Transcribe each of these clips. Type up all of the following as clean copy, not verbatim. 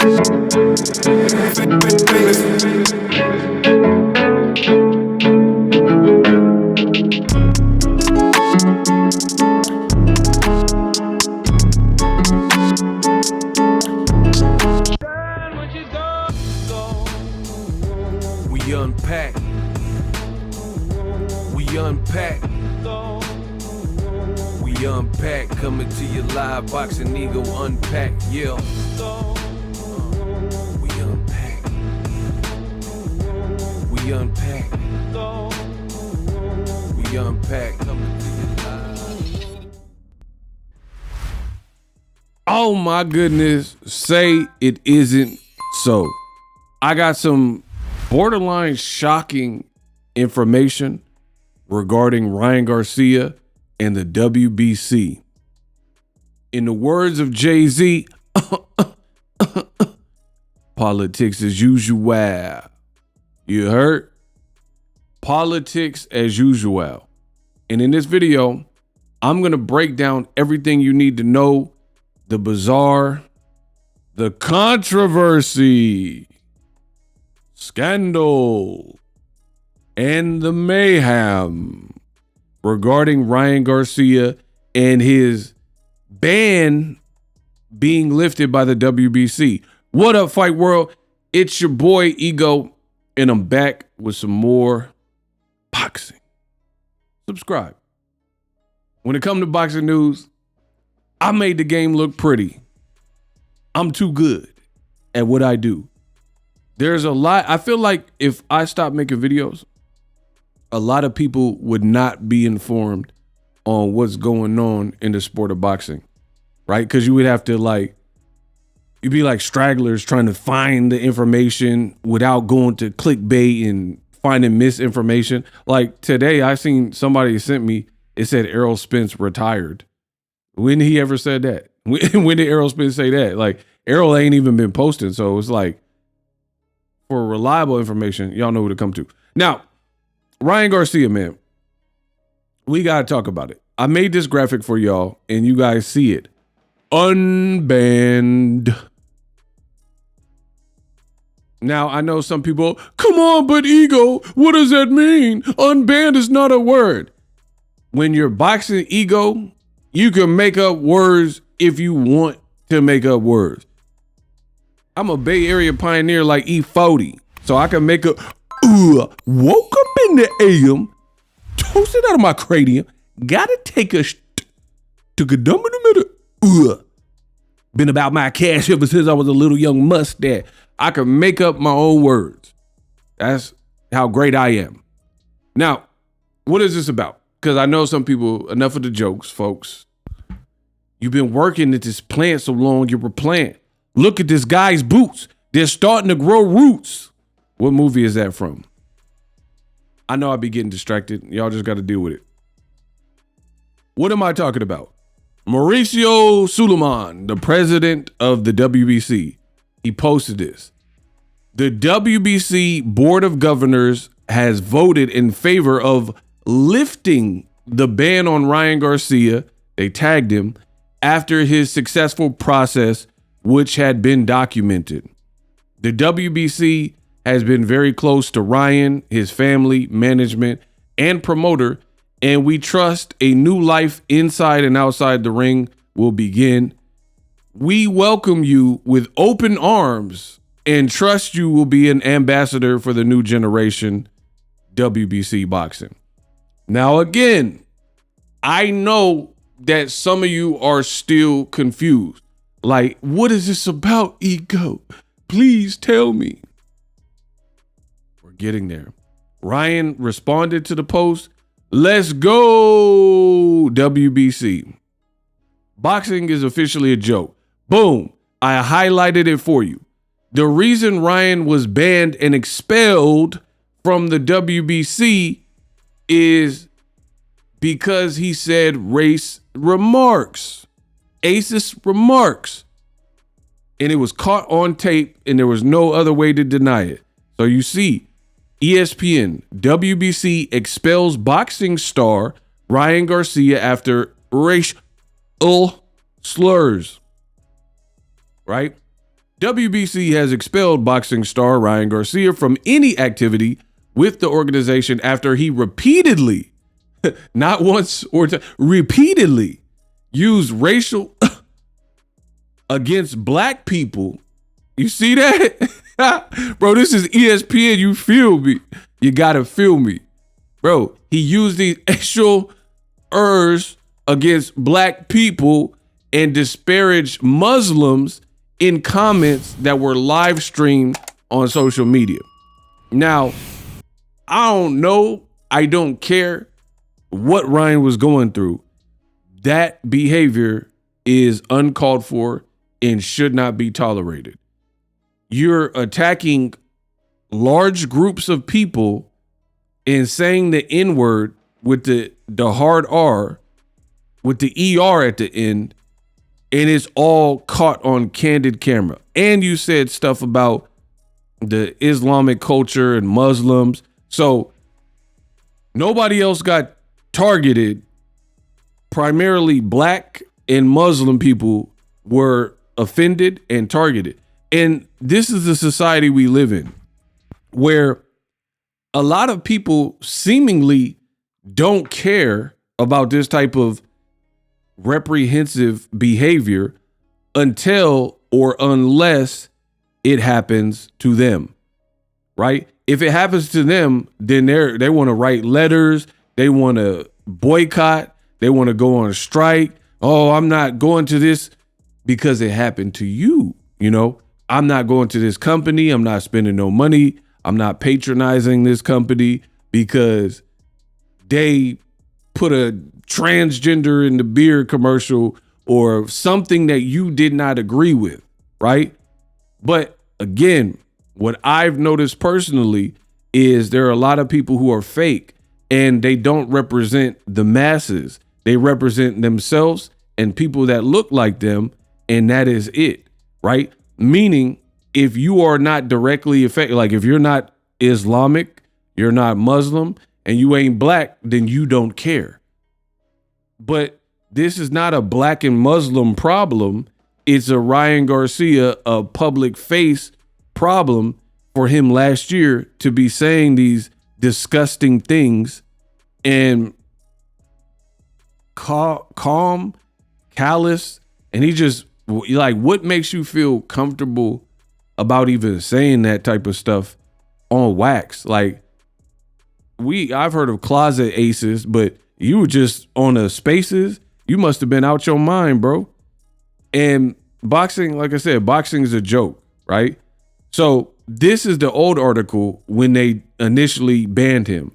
We unpack. We unpack. We unpack. Coming to you live. Boxing Ego unpack. Yeah. We unpack. We unpack. We unpack. Coming to you live. Oh my goodness. Say it isn't so. I got some borderline shocking information regarding Ryan Garcia and the WBC. In the words of Jay-Z, politics as usual. You heard? Politics as usual. And in this video, I'm going to break down everything you need to know, the bizarre, the controversy, scandal, and the mayhem regarding Ryan Garcia and his ban being lifted by the WBC. What up, Fight World? It's your boy Ego, and I'm back with some more boxing. Subscribe. When it comes to boxing news, I made the game look pretty. I'm too good at what I do. There's a lot. I feel like if I stopped making videos, a lot of people would not be informed on what's going on in the sport of boxing, right? Because you would have to you'd be like stragglers trying to find the information without going to clickbait and finding misinformation. Like today, I seen somebody sent me, it said Errol Spence retired. When he ever said that? When did Errol Spence say that? Like Errol ain't even been posting. So it's like, for reliable information, y'all know who to come to. Now, Ryan Garcia, man, we got to talk about it. I made this graphic for y'all, and you guys see it. Unbanned. Now, I know some people, come on, but Ego, what does that mean? Unbanned is not a word. When you're boxing Ego, you can make up words if you want to make up words. I'm a Bay Area pioneer like E40, so I can make a woke up in the AM, toasted out of my cranium, gotta take a took a dump in the middle. Been about my cash ever since I was a little young mustache. I can make up my own words. That's how great I am. Now, what is this about? Because I know some people, enough of the jokes, folks. You've been working at this plant so long, you were plant. Look at this guy's boots. They're starting to grow roots. What movie is that from? I know I'll be getting distracted. Y'all just got to deal with it. What am I talking about? Mauricio Suleiman, the president of the WBC, he posted this. The WBC Board of Governors has voted in favor of lifting the ban on Ryan Garcia, they tagged him, after his successful process, which had been documented. The WBC has been very close to Ryan, his family, management, and promoter, and we trust a new life inside and outside the ring will begin. We welcome you with open arms and trust you will be an ambassador for the new generation WBC boxing. Now, again, I know that some of you are still confused. Like, what is this about, Ego? Please tell me. We're getting there. Ryan responded to the post. Let's go, WBC. Boxing is officially a joke. Boom. I highlighted it for you. The reason Ryan was banned and expelled from the WBC is because he said racist remarks. And it was caught on tape and there was no other way to deny it. So you see, ESPN, WBC expels boxing star Ryan Garcia after racial slurs. Right? WBC has expelled boxing star Ryan Garcia from any activity with the organization after he repeatedly, not once or repeatedly used racial against black people. You see that? Bro, this is ESPN. You feel me? You gotta feel me. Bro, he used these actual ers against black people and disparaged Muslims in comments that were live streamed on social media. Now, I don't know. I don't care what Ryan was going through. That behavior is uncalled for and should not be tolerated. You're attacking large groups of people and saying the N-word with the hard R, with the ER at the end, and it's all caught on candid camera. And you said stuff about the Islamic culture and Muslims. So nobody else got targeted. Primarily black and Muslim people were offended and targeted. And this is the society we live in, where a lot of people seemingly don't care about this type of reprehensive behavior until or unless it happens to them, right? If it happens to them, then they want to write letters, they want to boycott, they want to go on strike. Oh, I'm not going to this because it happened to you. You know, I'm not going to this company. I'm not spending no money. I'm not patronizing this company because they put a transgender in the beer commercial or something that you did not agree with, right? But again, what I've noticed personally is there are a lot of people who are fake and they don't represent the masses. They represent themselves and people that look like them, and that is it, right? Meaning, if you are not directly affected, like if you're not Islamic, you're not Muslim, and you ain't black, then you don't care. But this is not a black and Muslim problem. It's a Ryan Garcia, a public face problem for him last year to be saying these disgusting things and calm, callous. And he just like, what makes you feel comfortable about even saying that type of stuff on wax? Like I've heard of closet aces, but you were just on a spaces. You must have been out your mind, bro. And boxing, like I said, boxing is a joke, right? So this is the old article when they initially banned him.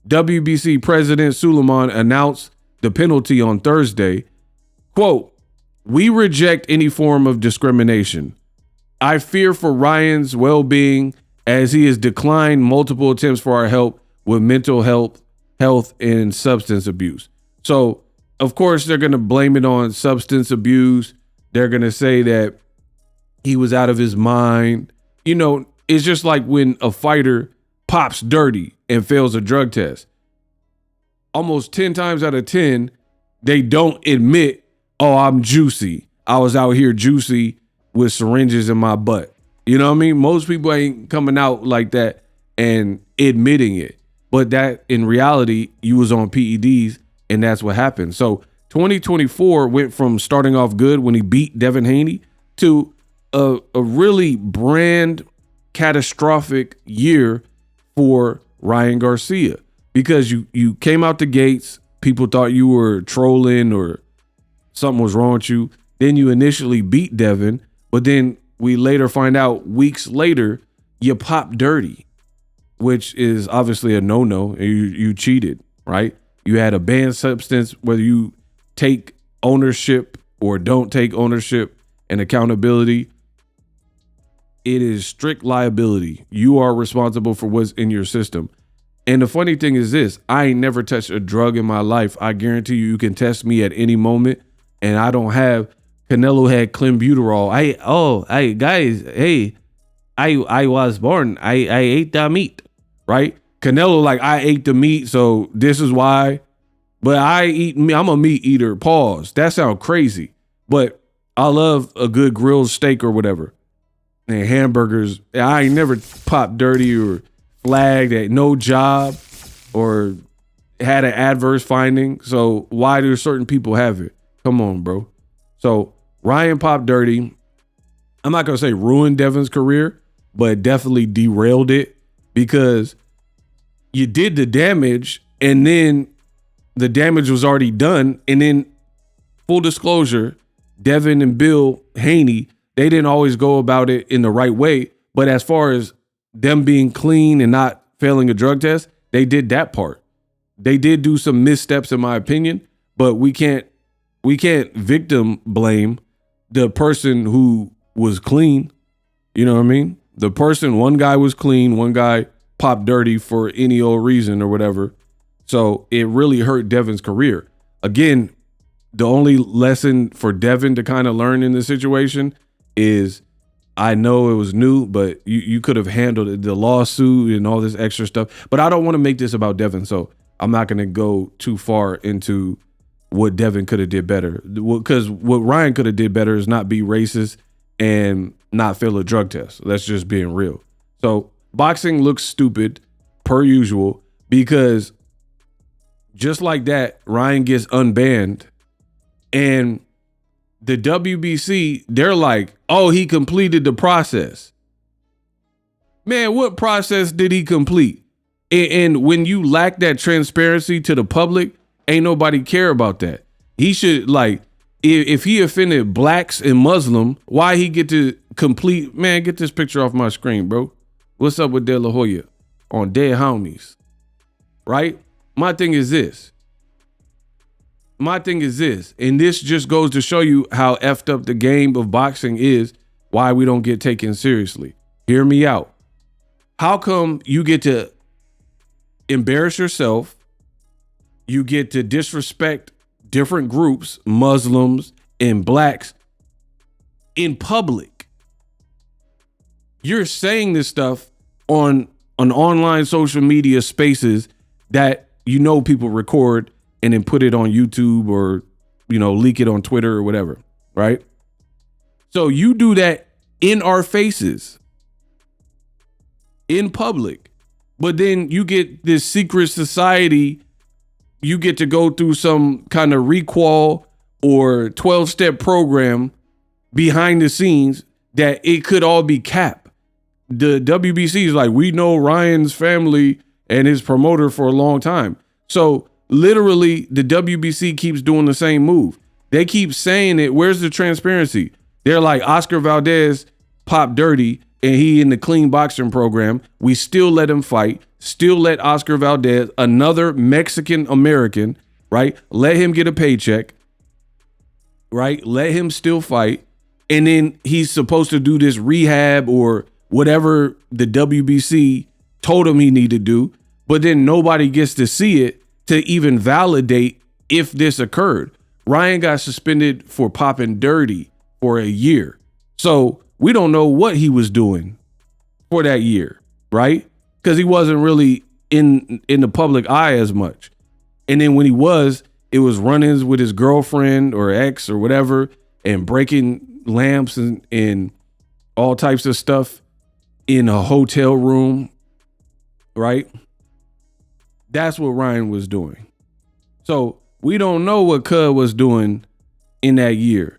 WBC President Suleiman announced the penalty on Thursday. Quote, "We reject any form of discrimination. I fear for Ryan's well-being as he has declined multiple attempts for our help with mental health and substance abuse." So, of course, they're going to blame it on substance abuse. They're going to say that he was out of his mind. You know, it's just like when a fighter pops dirty and fails a drug test. Almost 10 times out of 10, they don't admit, oh, I'm juicy. I was out here juicy with syringes in my butt. You know what I mean? Most people ain't coming out like that and admitting it. But that in reality, you was on PEDs and that's what happened. So 2024 went from starting off good when he beat Devin Haney to a really brand catastrophic year for Ryan Garcia, because you came out the gates. People thought you were trolling or something was wrong with you. Then you initially beat Devin, but then we later find out weeks later you popped dirty, which is obviously a no-no. You cheated, right? You had a banned substance, whether you take ownership or don't take ownership and accountability. It is strict liability. You are responsible for what's in your system. And the funny thing is this, I ain't never touched a drug in my life. I guarantee you can test me at any moment. And I don't have, Canelo had clenbuterol. I was born. I ate the meat, right? Canelo, like, I ate the meat, so this is why. But I'm a meat eater, pause. That sounds crazy. But I love a good grilled steak or whatever. and hamburgers. I ain't never popped dirty or flagged at no job or had an adverse finding. So why do certain people have it? Come on, bro. So Ryan popped dirty. I'm not going to say ruined Devin's career, but definitely derailed it, because you did the damage and then the damage was already done. And then, full disclosure, Devin and Bill Haney, they didn't always go about it in the right way. But as far as them being clean and not failing a drug test, they did that part. They did do some missteps, in my opinion, but we can't victim blame the person who was clean. You know what I mean? The person, one guy was clean, one guy popped dirty for any old reason or whatever. So it really hurt Devin's career. Again, the only lesson for Devin to kind of learn in this situation is, I know it was new, but you could have handled it, the lawsuit and all this extra stuff. But I don't want to make this about Devin, so I'm not going to go too far into what Devin could have did better. Because what Ryan could have did better is not be racist and not fail a drug test. That's just being real. So boxing looks stupid per usual, because just like that, Ryan gets unbanned, and the WBC, they're like, oh, he completed the process. Man, what process did he complete? And when you lack that transparency to the public, ain't nobody care about that. He should, like, if he offended blacks and Muslim, why he get to complete? Man, get this picture off my screen, bro. What's up with De La Hoya on Dead Homies, right? My thing is this, and this just goes to show you how effed up the game of boxing is, why we don't get taken seriously. Hear me out. How come you get to embarrass yourself? You get to disrespect different groups, Muslims and blacks, in public. You're saying this stuff on an online social media spaces that you know people record and then put it on YouTube or, you know, leak it on Twitter or whatever, right? So you do that in our faces, in public, but then you get this secret society. You get to go through some kind of requal or 12-step program behind the scenes that it could all be cap. The WBC is like, we know Ryan's family and his promoter for a long time. So literally the WBC keeps doing the same move. They keep saying it. Where's the transparency? They're like, Oscar Valdez popped dirty and he in the clean boxing program. We still let him fight, still let Oscar Valdez, another Mexican American, right? Let him get a paycheck, right? Let him still fight. And then he's supposed to do this rehab or whatever the WBC told him he needed to do. But then nobody gets to see it to even validate if this occurred. Ryan got suspended for popping dirty for a year. So we don't know what he was doing for that year, right? Because he wasn't really in the public eye as much. And then when he was, it was run-ins with his girlfriend or ex or whatever, and breaking lamps and all types of stuff in a hotel room, right? That's what Ryan was doing. So we don't know what Cub was doing in that year.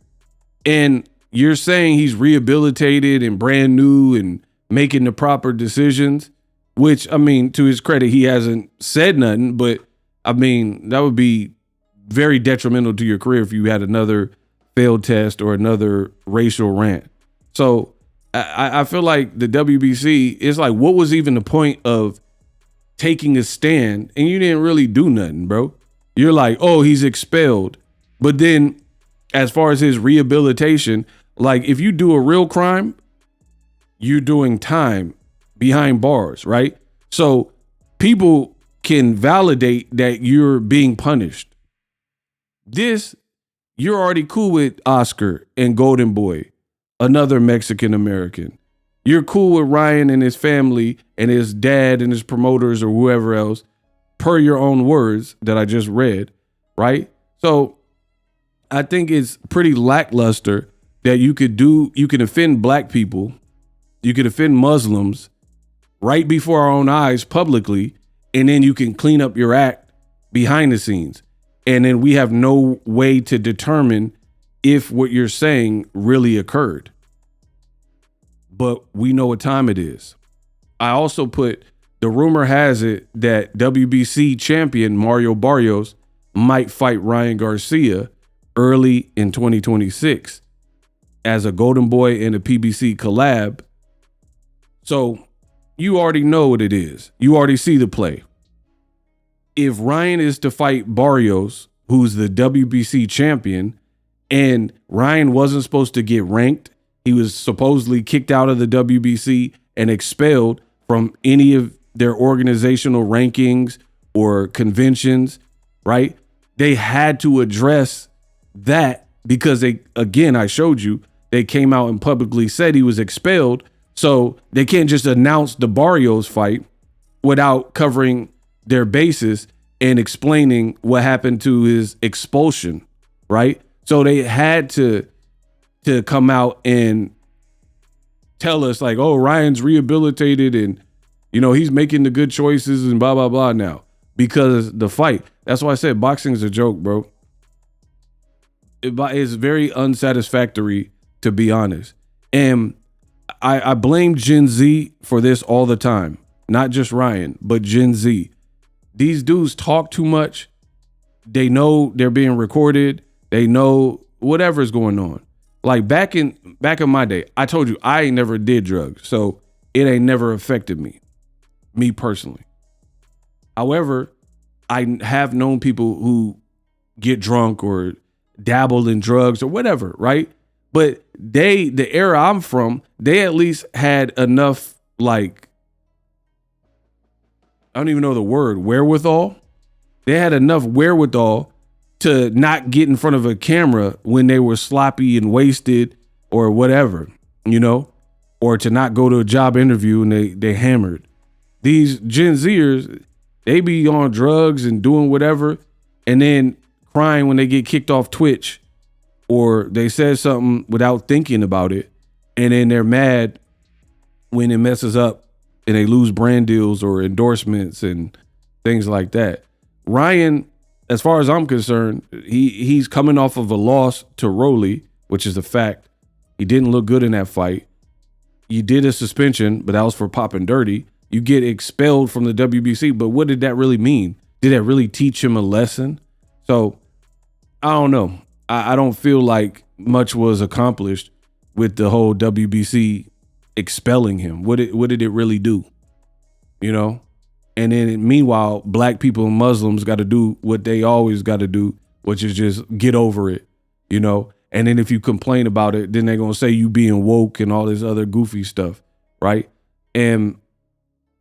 And you're saying he's rehabilitated and brand new and making the proper decisions, which, I mean, to his credit, he hasn't said nothing, but I mean, that would be very detrimental to your career if you had another failed test or another racial rant. So I feel like the WBC is like, what was even the point of taking a stand? And you didn't really do nothing, bro. You're like, oh, he's expelled. But then as far as his rehabilitation, like if you do a real crime, you're doing time behind bars, right? So people can validate that you're being punished. This, you're already cool with Oscar and Golden Boy, another Mexican American. You're cool with Ryan and his family and his dad and his promoters or whoever else, per your own words that I just read, right? So I think it's pretty lackluster that you can offend black people You could offend Muslims right before our own eyes publicly, and then you can clean up your act behind the scenes. And then we have no way to determine if what you're saying really occurred. But we know what time it is. I also put, the rumor has it that WBC champion Mario Barrios might fight Ryan Garcia early in 2026 as a Golden Boy and a PBC collab. So you already know what it is. You already see the play. If Ryan is to fight Barrios, who's the WBC champion, and Ryan wasn't supposed to get ranked, he was supposedly kicked out of the WBC and expelled from any of their organizational rankings or conventions, right? They had to address that because they, again, I showed you, they came out and publicly said he was expelled. So they can't just announce the Barrios fight without covering their bases and explaining what happened to his expulsion, right? So they had to come out and tell us like, oh, Ryan's rehabilitated and, you know, he's making the good choices and blah, blah, blah now because the fight. That's why I said boxing is a joke, bro. It's very unsatisfactory, to be honest. And I blame Gen Z for this all the time. Not just Ryan, but Gen Z. These dudes talk too much. They know they're being recorded. They know whatever's going on. Like back in my day, I told you I ain't never did drugs, so it ain't never affected me personally. However, I have known people who get drunk or dabble in drugs or whatever, right? But the era I'm from, they at least had enough, like, I don't even know the word, wherewithal. They had enough wherewithal to not get in front of a camera when they were sloppy and wasted or whatever, you know, or to not go to a job interview and they hammered. These Gen Zers, they be on drugs and doing whatever and then crying when they get kicked off Twitch or they said something without thinking about it. And then they're mad when it messes up and they lose brand deals or endorsements and things like that. Ryan, as far as I'm concerned, he's coming off of a loss to Rolly, which is a fact. He didn't look good in that fight. You did a suspension, but that was for popping dirty. You get expelled from the WBC, but what did that really mean? Did that really teach him a lesson? So I don't know. I don't feel like much was accomplished with the whole WBC expelling him. What did it really do? You know? And then meanwhile, black people and Muslims got to do what they always got to do, which is just get over it, you know? And then if you complain about it, then they're going to say you being woke and all this other goofy stuff, right? And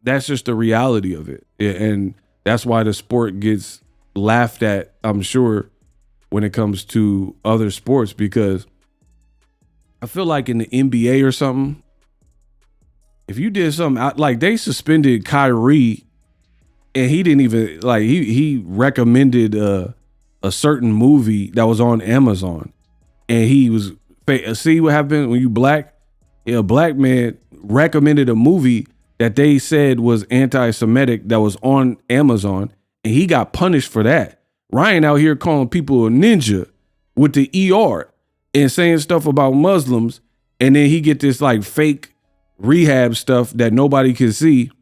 that's just the reality of it. And that's why the sport gets laughed at, I'm sure, when it comes to other sports, because I feel like in the NBA or something, if you did something like they suspended Kyrie and he didn't even like he recommended a certain movie that was on Amazon and he was see what happened when you black? A black man recommended a movie that they said was anti-Semitic that was on Amazon and he got punished for that. Ryan out here calling people a ninja with the ER and saying stuff about Muslims, and then he get this like fake rehab stuff that nobody can see,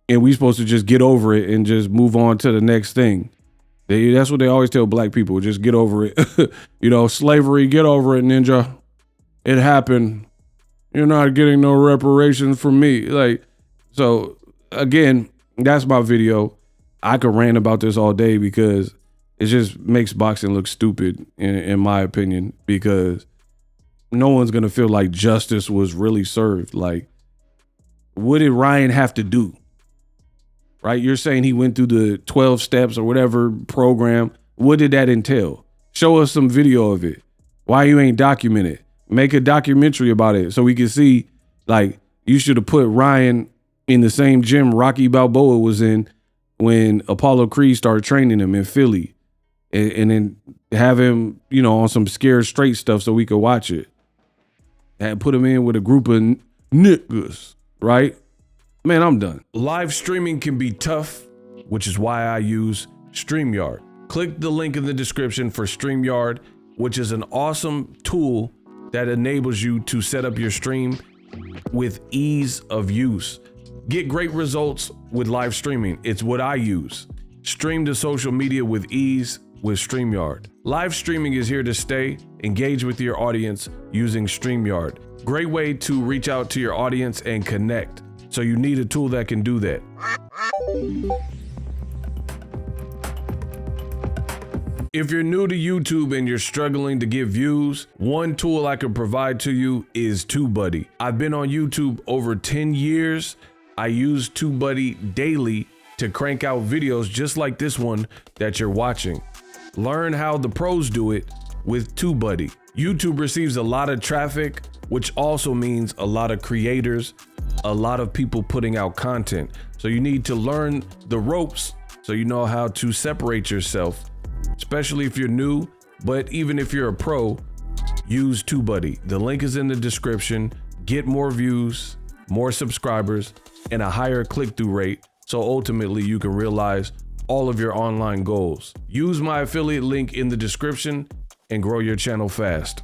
and we supposed to just get over it and just move on to the next thing. That's what they always tell black people, just get over it. You know, slavery, get over it, ninja. It happened. You're not getting no reparations from me. Like, so again, that's my video. I could rant about this all day because it just makes boxing look stupid, in my opinion, because no one's going to feel like justice was really served. Like, what did Ryan have to do? Right? You're saying he went through the 12 steps or whatever program. What did that entail? Show us some video of it. Why you ain't document it? Make a documentary about it so we can see, like, you should have put Ryan in the same gym Rocky Balboa was in when Apollo Creed started training him in Philly. And then have him, you know, on some scared straight stuff so we could watch it. And put him in with a group of niggas, right? Man, I'm done. Live streaming can be tough, which is why I use StreamYard. Click the link in the description for StreamYard, which is an awesome tool that enables you to set up your stream with ease of use. Get great results with live streaming. It's what I use. Stream to social media with ease with StreamYard. Live streaming is here to stay. Engage with your audience using StreamYard. Great way to reach out to your audience and connect. So you need a tool that can do that. If you're new to YouTube and you're struggling to get views, one tool I can provide to you is TubeBuddy. I've been on YouTube over 10 years. I use TubeBuddy daily to crank out videos just like this one that you're watching. Learn how the pros do it with TubeBuddy. YouTube receives a lot of traffic, which also means a lot of creators, a lot of people putting out content. So you need to learn the ropes so you know how to separate yourself, especially if you're new, but even if you're a pro, use TubeBuddy. The link is in the description. Get more views, more subscribers, and a higher click-through rate, so ultimately you can realize all of your online goals. Use my affiliate link in the description and grow your channel fast.